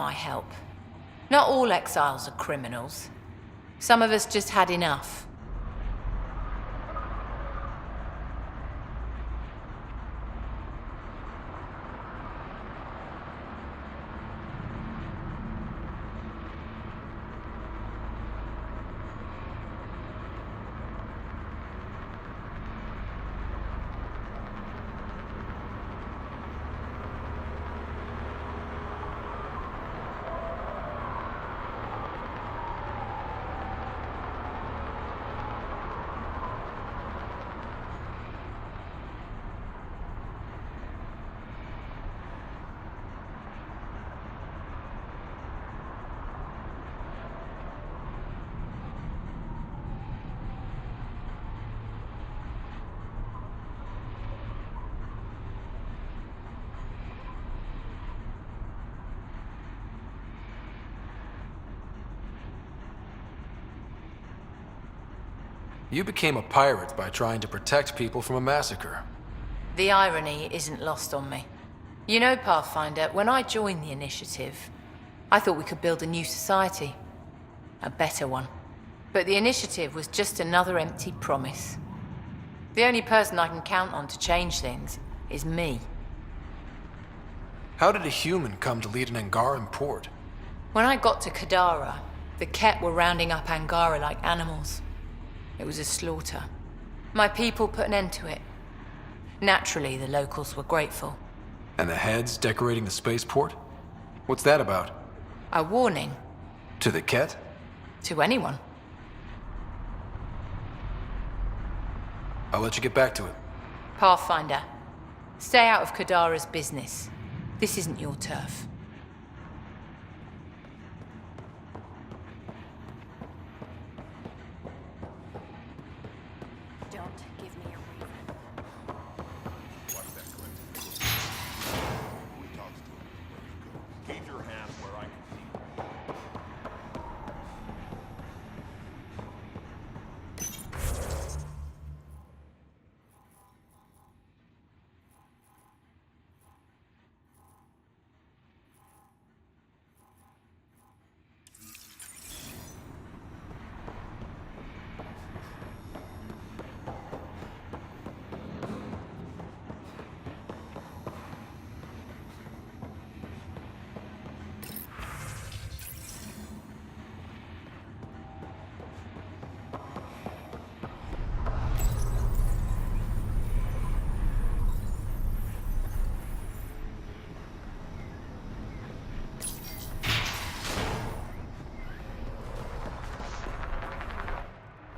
my help. Not all exiles are criminals. Some of us just had enough. You became a pirate by trying to protect people from a massacre. The irony isn't lost on me. You know, Pathfinder, when I joined the Initiative, I thought we could build a new society. A better one. But the Initiative was just another empty promise. The only person I can count on to change things is me. How did a human come to lead an Angaran port? When I got to Kadara, the Ket were rounding up Angara like animals. It was a slaughter. My people put an end to it. Naturally, the locals were grateful. And the heads decorating the spaceport? What's that about? A warning. To the Ket? To anyone. I'll let you get back to it. Pathfinder, stay out of Kadara's business. This isn't your turf.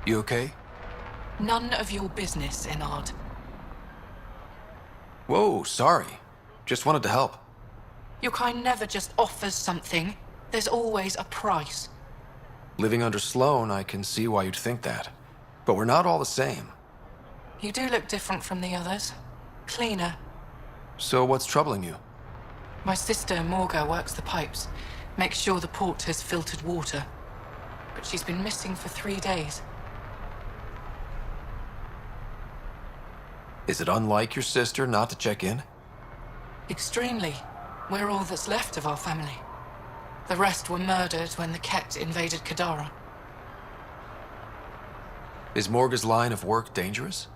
You okay? None of your business, Enard. Whoa, sorry. Just wanted to help. Your kind never just offers something. There's always a price. Living under Sloane, I can see why you'd think that. But we're not all the same. You do look different from the others. Cleaner. So what's troubling you? My sister, Morga, works the pipes. Makes sure the port has filtered water. But she's been missing for 3 days. Is it unlike your sister not to check in? Extremely. We're all that's left of our family. The rest were murdered when the Ket invaded Kadara. Is Morga's line of work dangerous?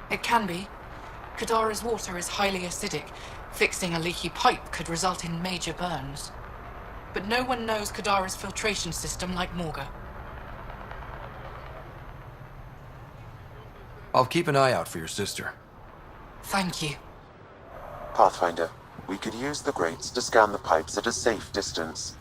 It can be. Kadara's water is highly acidic. Fixing a leaky pipe could result in major burns. But no one knows Kadara's filtration system like Morga. I'll keep an eye out for your sister. Thank you. Pathfinder, we could use the grates to scan the pipes at a safe distance.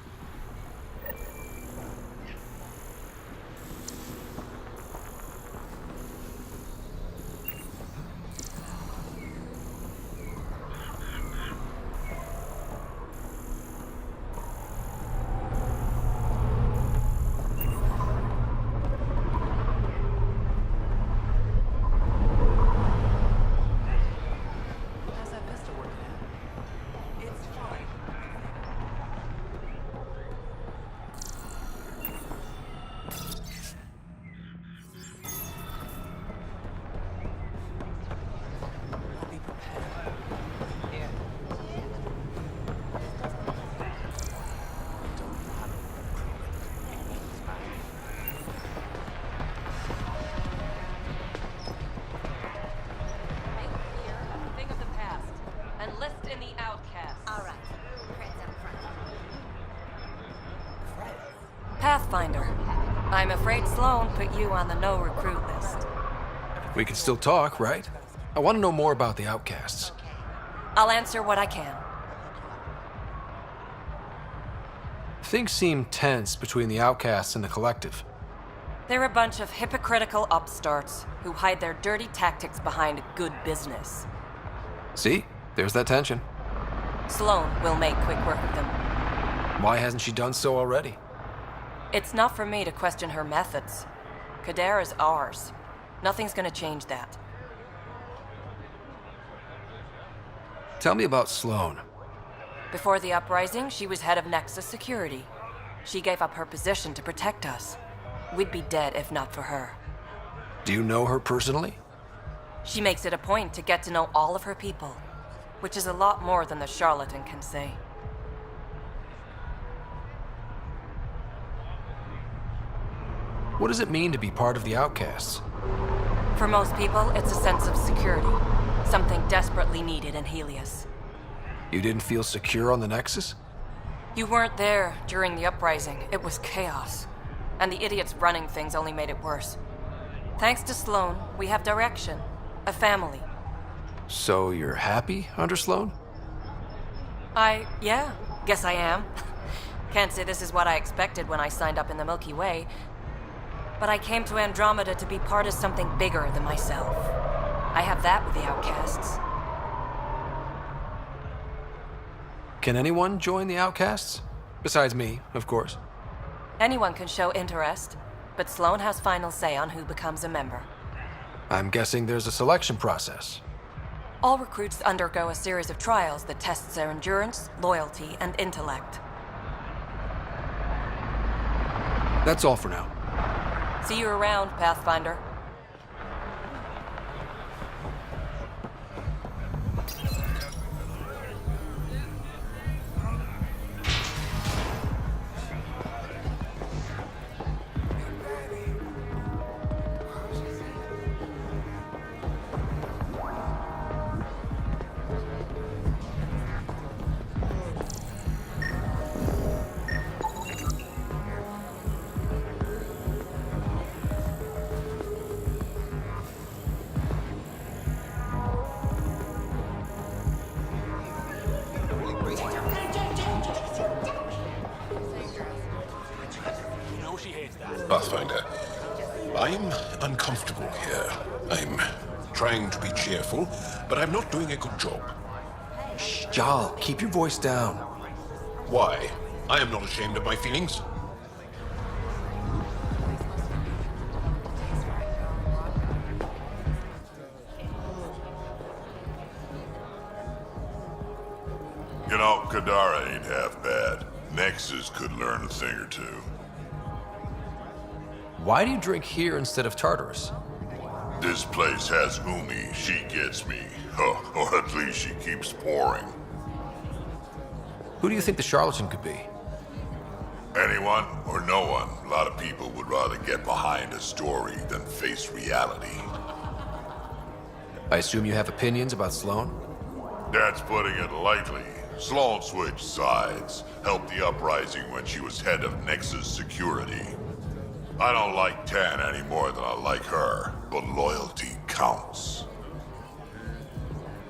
in the outcasts. All right. Cred's up front. Pathfinder. I'm afraid Sloan put you on the no-recruit list. We can still talk, right? I want to know more about the outcasts. I'll answer what I can. Things seem tense between the outcasts and the collective. They're a bunch of hypocritical upstarts who hide their dirty tactics behind good business. See? There's that tension. Sloan will make quick work of them. Why hasn't she done so already? It's not for me to question her methods. Kadara's ours. Nothing's gonna change that. Tell me about Sloan. Before the uprising, she was head of Nexus Security. She gave up her position to protect us. We'd be dead if not for her. Do you know her personally? She makes it a point to get to know all of her people, which is a lot more than the charlatan can say. What does it mean to be part of the outcasts? For most people, it's a sense of security, something desperately needed in Helios. You didn't feel secure on the Nexus? You weren't there during the uprising. It was chaos. And the idiots running things only made it worse. Thanks to Sloan, we have direction. A family. So you're happy under Sloan? Yeah, guess I am. Can't say this is what I expected when I signed up in the Milky Way. But I came to Andromeda to be part of something bigger than myself. I have that with the outcasts. Can anyone join the outcasts? Besides me, of course. Anyone can show interest, but Sloan has final say on who becomes a member. I'm guessing there's a selection process. All recruits undergo a series of trials that tests their endurance, loyalty, and intellect. That's all for now. See you around, Pathfinder. Pathfinder, I'm uncomfortable here. I'm trying to be cheerful, but I'm not doing a good job. Shh, Jal, keep your voice down. Why? I am not ashamed of my feelings. You know, Kadara ain't half bad. Nexus could learn a thing or two. Why do you drink here instead of Tartarus? This place has Umi, she gets me. Or at least she keeps pouring. Who do you think the charlatan could be? Anyone or no one, a lot of people would rather get behind a story than face reality. I assume you have opinions about Sloan? That's putting it lightly. Sloan switched sides, helped the uprising when she was head of Nexus Security. I don't like Tan any more than I like her, but loyalty counts.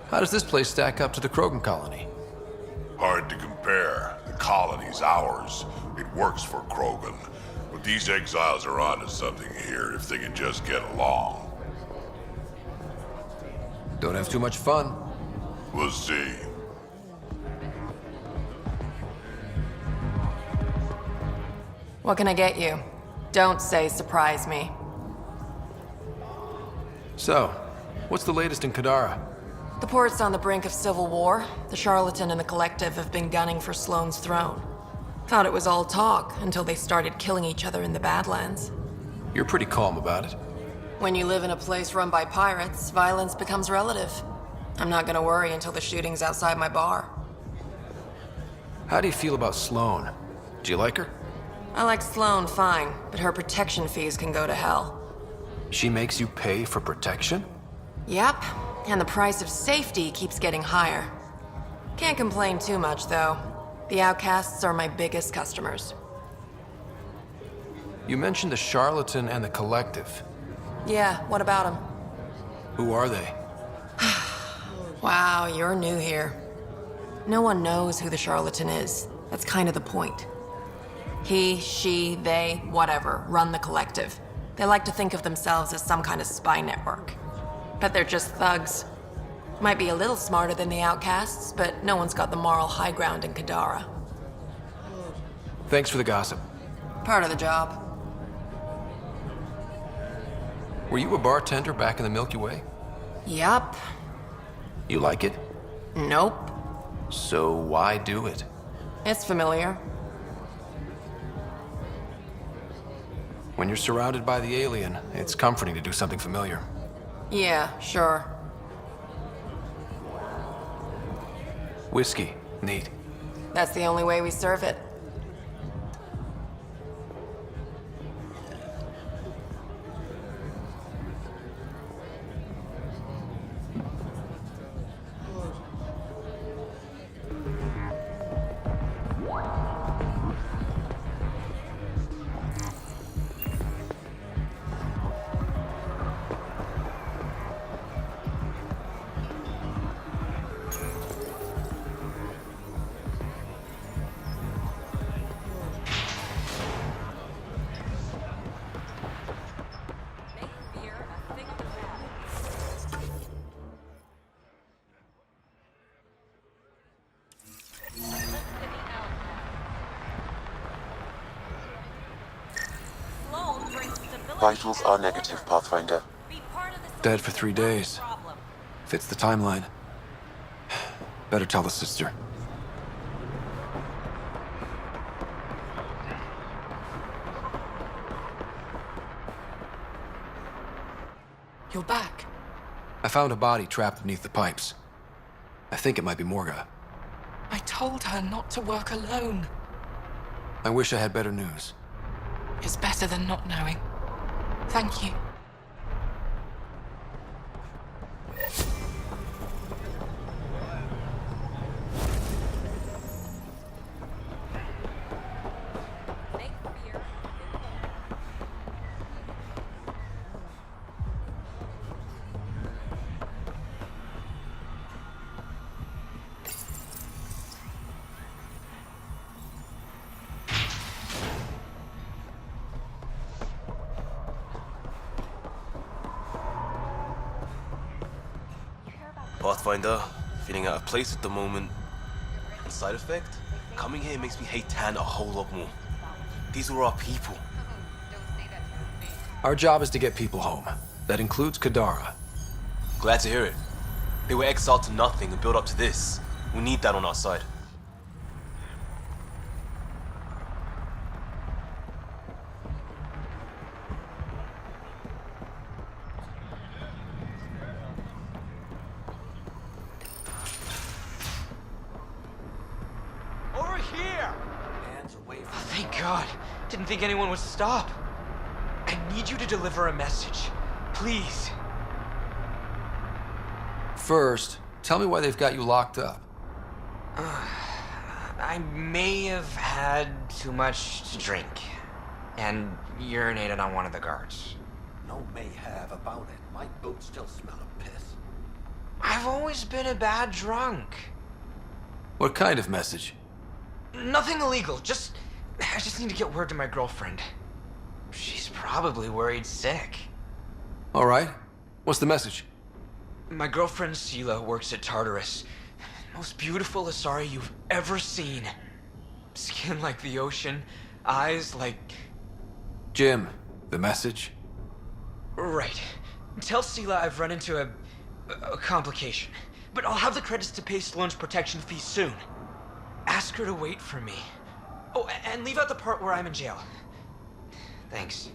How does this place stack up to the Krogan colony? Hard to compare. The colony's ours. It works for Krogan. But these exiles are onto something here if they can just get along. Don't have too much fun. We'll see. What can I get you? Don't say surprise me. So, what's the latest in Kadara? The port's on the brink of civil war. The charlatan and the collective have been gunning for Sloane's throne. Thought it was all talk until they started killing each other in the Badlands. You're pretty calm about it. When you live in a place run by pirates, violence becomes relative. I'm not gonna worry until the shooting's outside my bar. How do you feel about Sloan? Do you like her? I like Sloane fine, but her protection fees can go to hell. She makes you pay for protection? Yep, and the price of safety keeps getting higher. Can't complain too much, though. The outcasts are my biggest customers. You mentioned the Charlatan and the Collective. Yeah, what about them? Who are they? Wow, you're new here. No one knows who the Charlatan is. That's kind of the point. He, she, they, whatever, run the Collective. They like to think of themselves as some kind of spy network. But they're just thugs. Might be a little smarter than the outcasts, but no one's got the moral high ground in Kadara. Thanks for the gossip. Part of the job. Were you a bartender back in the Milky Way? Yup. You like it? Nope. So why do it? It's familiar. When you're surrounded by the alien, it's comforting to do something familiar. Yeah, sure. Whiskey. Neat. That's the only way we serve it. Vitals are negative, Pathfinder. Dead for 3 days. Fits the timeline. Better tell the sister. You're back. I found a body trapped beneath the pipes. I think it might be Morga. I told her not to work alone. I wish I had better news. It's better than not knowing. Thank you. Pathfinder, feeling out of place at the moment. The side effect? Coming here makes me hate Tan a whole lot more. These were our people. Our job is to get people home. That includes Kadara. Glad to hear it. They were exiled to nothing and built up to this. We need that on our side. Over here! Thank God. Didn't think anyone would stop. I need you to deliver a message. Please. First, tell me why they've got you locked up. I may have had too much to drink. And urinated on one of the guards. No may have about it. My boots still smell of piss. I've always been a bad drunk. What kind of message? Nothing illegal, I just need to get word to my girlfriend. She's probably worried sick. All right. What's the message? My girlfriend Sela works at Tartarus. Most beautiful Asari you've ever seen. Skin like the ocean, eyes like... Jim, the message? Right. Tell Sela I've run into a complication. But I'll have the credits to pay Sloane's protection fee soon. Ask her to wait for me. Oh, and leave out the part where I'm in jail. Thanks.